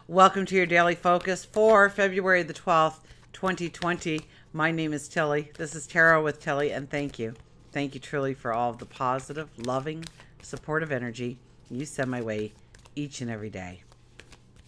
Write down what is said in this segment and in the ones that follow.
Welcome to your daily focus for February the 12th, 2020. My name is Tilly. This is Tarot with Tilly, and thank you. Thank you truly for all of the positive, loving, supportive energy you send my way each and every day.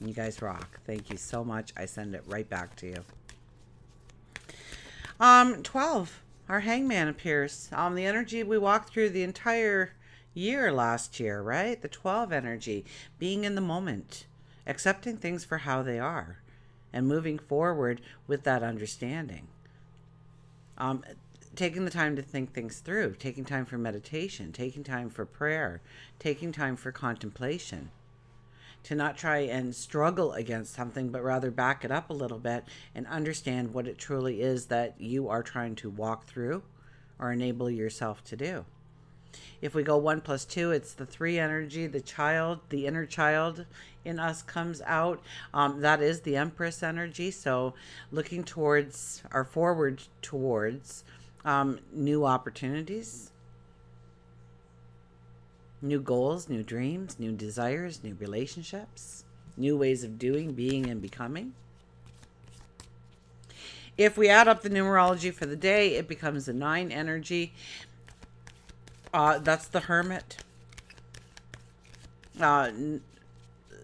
You guys rock. Thank you so much. I send it right back to you. 12. Our hangman appears. The energy we walked through the entire year last year, right? The 12 energy, being in the moment, accepting things for how they are, and moving forward with that understanding. Taking the time to think things through, taking time for meditation, taking time for prayer, taking time for contemplation. To not try and struggle against something, but rather back it up a little bit and understand what it truly is that you are trying to walk through or enable yourself to do. If we go 1 plus 2, it's the 3 energy, the child, the inner child in us comes out. That is the Empress energy. So looking towards or forward towards new opportunities, new goals, new dreams, new desires, new relationships, new ways of doing, being, and becoming. If we add up the numerology for the day, it becomes a 9 energy. That's the Hermit. The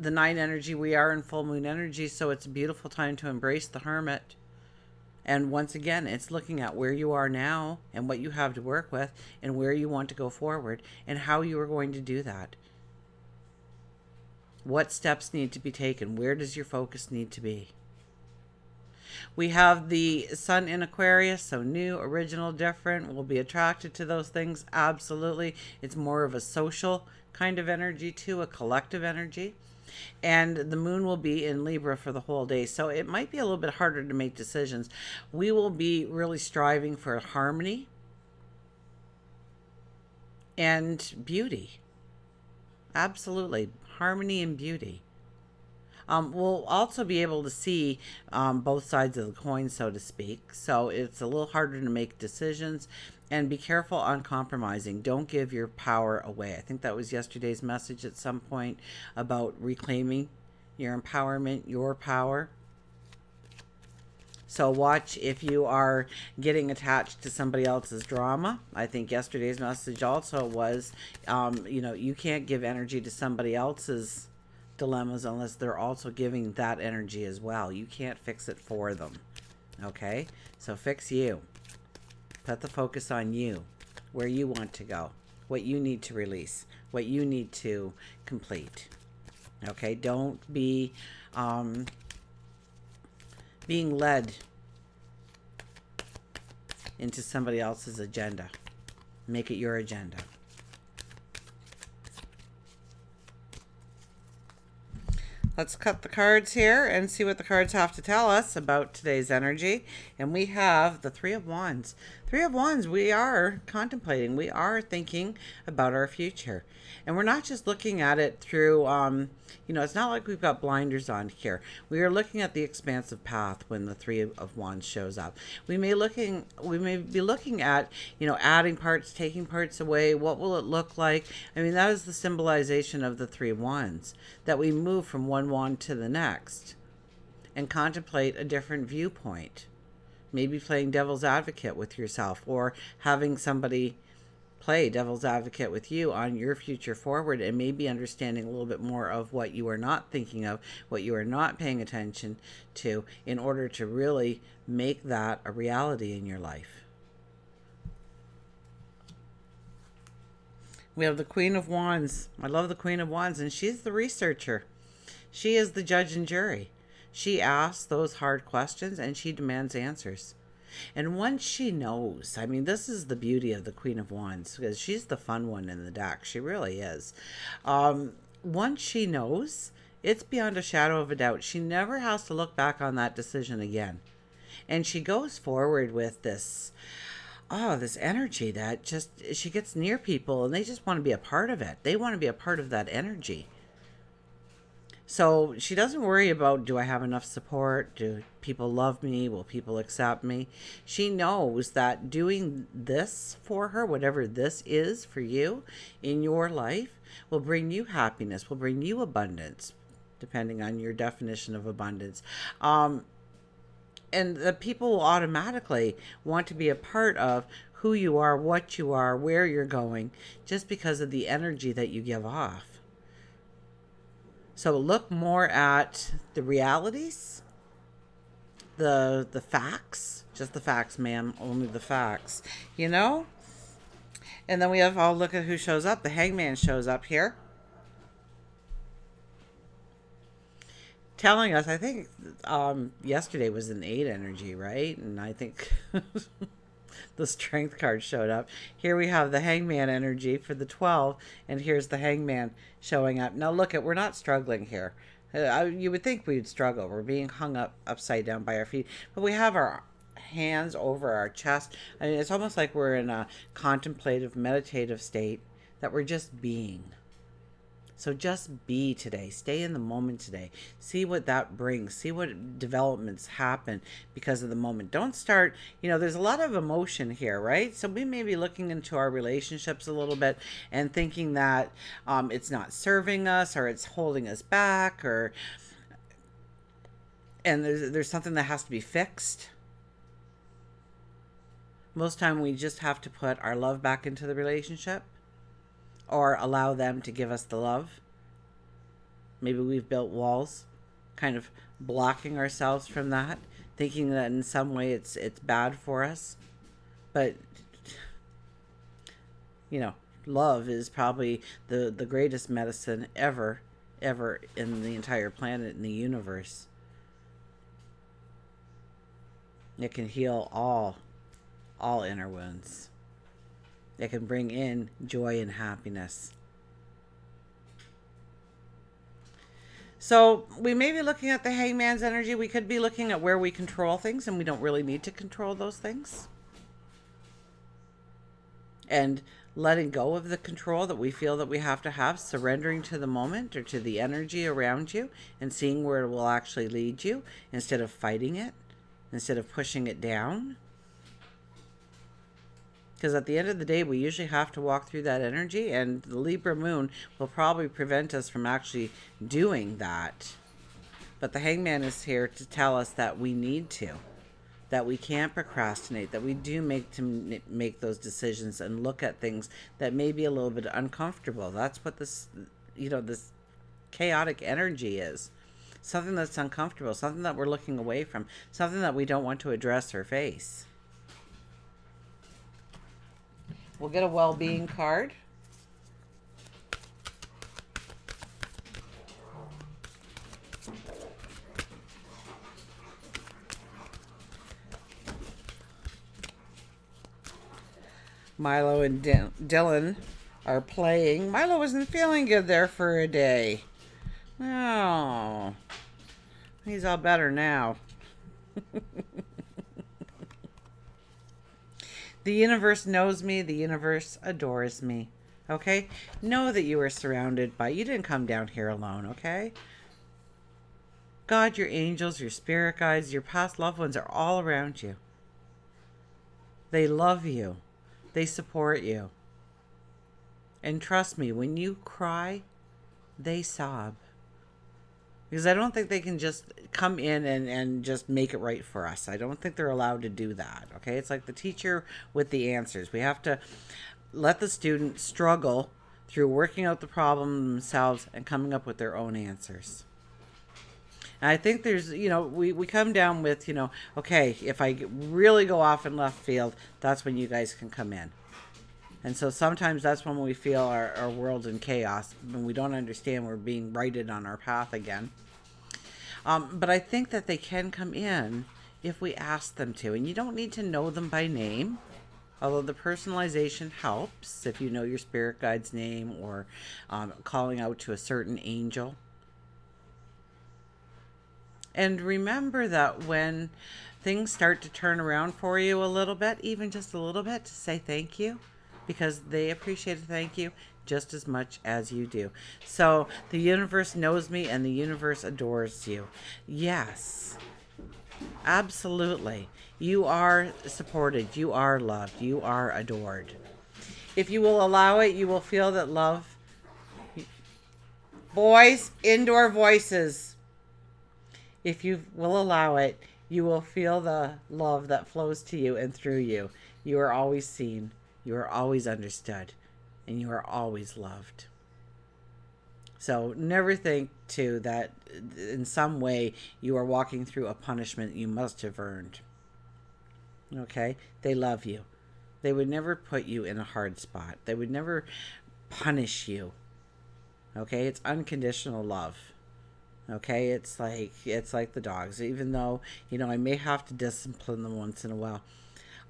9 energy, we are in full moon energy, so it's a beautiful time to embrace the Hermit. And once again, it's looking at where you are now and what you have to work with and where you want to go forward and how you are going to do that. What steps need to be taken? Where does your focus need to be? We have the sun in Aquarius, so new, original, different. We'll be attracted to those things. Absolutely. It's more of a social kind of energy too, a collective energy. And the moon will be in Libra for the whole day. So it might be a little bit harder to make decisions. We will be really striving for harmony and beauty. Absolutely. Harmony and beauty. We'll also be able to see both sides of the coin, so to speak. So it's a little harder to make decisions. And be careful on compromising. Don't give your power away. I think that was yesterday's message at some point about reclaiming your empowerment, your power. So watch if you are getting attached to somebody else's drama. I think yesterday's message also was, you can't give energy to somebody else's dilemmas unless they're also giving that energy as well. You can't fix it for them. Okay? So fix you. Put the focus on you, where you want to go, what you need to release, what you need to complete. Okay? Don't be being led into somebody else's agenda. Make it your agenda. Let's cut the cards here and see what the cards have to tell us about today's energy. And we have the Three of Wands. Three of Wands, we are contemplating. We are thinking about our future. And we're not just looking at it through, it's not like we've got blinders on here. We are looking at the expansive path when the Three of Wands shows up. We may be looking at, adding parts, taking parts away. What will it look like? I mean, that is the symbolization of the Three of Wands, that we move from one wand to the next and contemplate a different viewpoint. Maybe playing devil's advocate with yourself or having somebody play devil's advocate with you on your future forward, and maybe understanding a little bit more of what you are not thinking of, what you are not paying attention to, in order to really make that a reality in your life. We have the Queen of Wands. I love the Queen of Wands, and she's the researcher. She is the judge and jury. She asks those hard questions and she demands answers. And once she knows, this is the beauty of the Queen of Wands, because she's the fun one in the deck. She really is. Once she knows, it's beyond a shadow of a doubt. She never has to look back on that decision again. And she goes forward with this energy that just, she gets near people and they just want to be a part of it. They want to be a part of that energy. So she doesn't worry about, do I have enough support? Do people love me? Will people accept me? She knows that doing this for her, whatever this is for you in your life, will bring you happiness, will bring you abundance, depending on your definition of abundance. And the people will automatically want to be a part of who you are, what you are, where you're going, just because of the energy that you give off. So look more at the realities, the facts, just the facts, ma'am, only the facts, you know? And then we have, I'll look at who shows up. The Hangman shows up here, telling us, I think yesterday was an 8 energy, right? And I think the Strength card showed up. Here we have the Hangman energy for the 12, and here's the Hangman showing up. Now look, we're not struggling here. You would think we'd struggle. We're being hung up upside down by our feet, but we have our hands over our chest. I mean, it's almost like we're in a contemplative, meditative state, that we're just being. So just be today. Stay in the moment today. See what that brings. See what developments happen because of the moment. Don't start, there's a lot of emotion here, right? So we may be looking into our relationships a little bit and thinking that it's not serving us, or it's holding us back, and there's something that has to be fixed. Most time we just have to put our love back into the relationship, or allow them to give us the love. Maybe we've built walls, kind of blocking ourselves from that, thinking that in some way it's bad for us. But love is probably the greatest medicine ever in the entire planet, in the universe. It can heal all inner wounds. It can bring in joy and happiness. So we may be looking at the Hangman's energy. We could be looking at where we control things, and we don't really need to control those things. And letting go of the control that we feel that we have to have, surrendering to the moment or to the energy around you, and seeing where it will actually lead you instead of fighting it, instead of pushing it down. Because at the end of the day, we usually have to walk through that energy, and the Libra moon will probably prevent us from actually doing that. But the Hangman is here to tell us that we need to, that we can't procrastinate, that we do make those decisions and look at things that may be a little bit uncomfortable. That's what this chaotic energy is. Something that's uncomfortable, something that we're looking away from, something that we don't want to address or face. We'll get a well-being card. Milo and Dylan are playing. Milo wasn't feeling good there for a day. Oh, he's all better now. The universe knows me. The universe adores me. Okay? Know that you are surrounded by... You didn't come down here alone, okay? God, your angels, your spirit guides, your past loved ones are all around you. They love you. They support you. And trust me, when you cry, they sob. Because I don't think they can just come in and just make it right for us. I don't think they're allowed to do that. Okay? It's like the teacher with the answers. We have to let the student struggle through working out the problem themselves and coming up with their own answers. And I think there's, we come down with, okay, if I really go off in left field, that's when you guys can come in. And so sometimes that's when we feel our world's in chaos, when we don't understand we're being righted on our path again. But I think that they can come in if we ask them to. And you don't need to know them by name, although the personalization helps if you know your spirit guide's name or calling out to a certain angel. And remember that when things start to turn around for you a little bit, even just a little bit, to say thank you. Because they appreciate a thank you just as much as you do. So the universe knows me and the universe adores you. Yes, absolutely. You are supported. You are loved. You are adored. If you will allow it, you will feel that love Boys, indoor voices. If you will allow it, you will feel the love that flows to you and through you. You are always seen, you are always understood, and you are always loved. So never think, too, that in some way you are walking through a punishment you must have earned. Okay? They love you. They would never put you in a hard spot. They would never punish you. Okay? It's unconditional love. Okay? It's like the dogs. Even though, I may have to discipline them once in a while,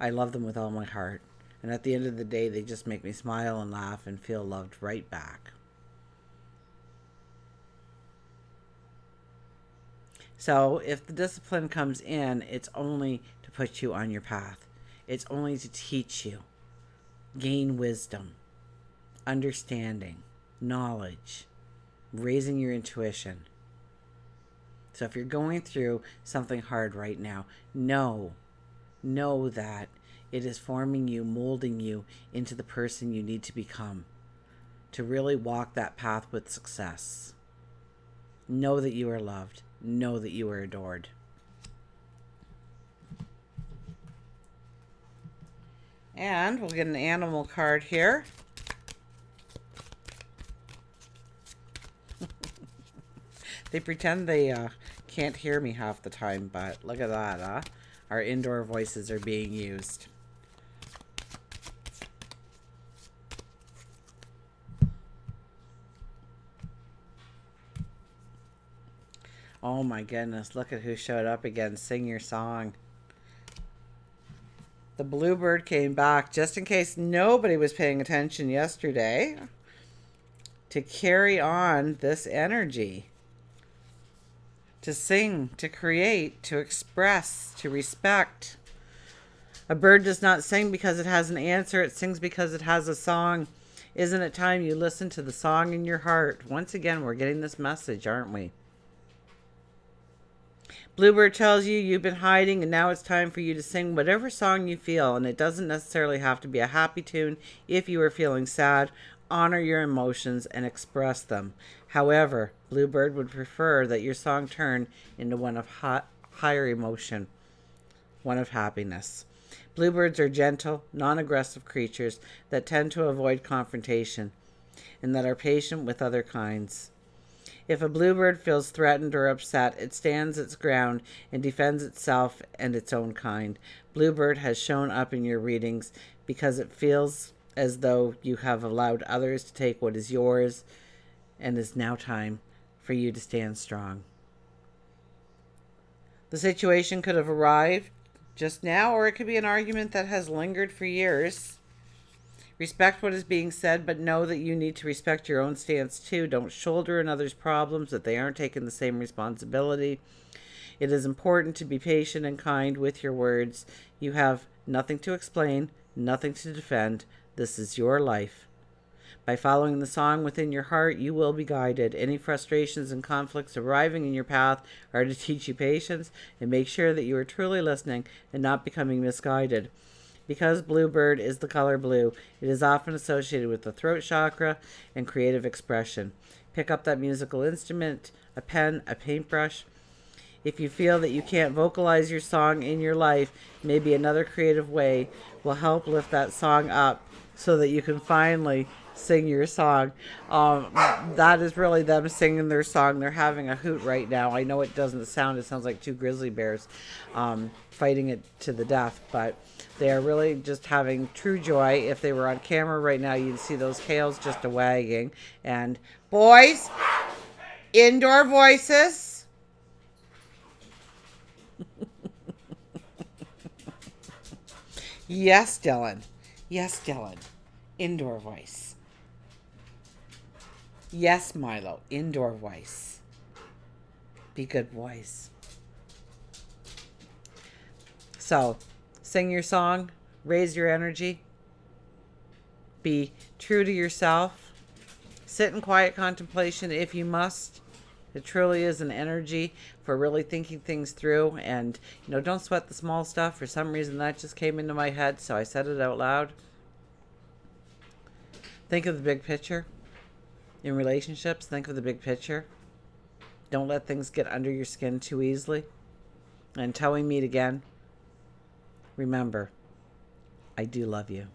I love them with all my heart. And at the end of the day, they just make me smile and laugh and feel loved right back. So if the discipline comes in, it's only to put you on your path. It's only to teach you, gain wisdom, understanding, knowledge, raising your intuition. So if you're going through something hard right now, know that it is forming you, molding you into the person you need to become to really walk that path with success. Know that you are loved. Know that you are adored. And we'll get an animal card here. They pretend they can't hear me half the time, but look at that, huh? Our indoor voices are being used. Oh my goodness, look at who showed up again. Sing your song. The bluebird came back, just in case nobody was paying attention yesterday, to carry on this energy. To sing, to create, to express, to respect. A bird does not sing because it has an answer. It sings because it has a song. Isn't it time you listen to the song in your heart? Once again, we're getting this message, aren't we? Bluebird tells you you've been hiding and now it's time for you to sing whatever song you feel, and it doesn't necessarily have to be a happy tune. If you are feeling sad, honor your emotions and express them. However, Bluebird would prefer that your song turn into one of higher emotion, one of happiness. Bluebirds are gentle, non-aggressive creatures that tend to avoid confrontation and that are patient with other kinds. If a bluebird feels threatened or upset, it stands its ground and defends itself and its own kind. Bluebird has shown up in your readings because it feels as though you have allowed others to take what is yours, and it's now time for you to stand strong. The situation could have arrived just now, or it could be an argument that has lingered for years. Respect what is being said, but know that you need to respect your own stance too. Don't shoulder another's problems if they aren't taking the same responsibility. It is important to be patient and kind with your words. You have nothing to explain, nothing to defend. This is your life. By following the song within your heart, you will be guided. Any frustrations and conflicts arriving in your path are to teach you patience and make sure that you are truly listening and not becoming misguided. Because bluebird is the color blue, it is often associated with the throat chakra and creative expression. Pick up that musical instrument, a pen, a paintbrush. If you feel that you can't vocalize your song in your life, maybe another creative way will help lift that song up so that you can finally sing your song. That is really them singing their song. They're having a hoot right now. I know it doesn't sound, it sounds like two grizzly bears fighting it to the death, but they are really just having true joy. If they were on camera right now, you'd see those tails just a wagging. And boys, indoor voices. Yes, Dylan. Yes, Dylan. Indoor voice. Yes, Milo. Indoor voice. Be good boys. So, sing your song. Raise your energy. Be true to yourself. Sit in quiet contemplation if you must. It truly is an energy for really thinking things through. And, don't sweat the small stuff. For some reason, that just came into my head, so I said it out loud. Think of the big picture. In relationships, think of the big picture. Don't let things get under your skin too easily. And until we meet again, remember, I do love you.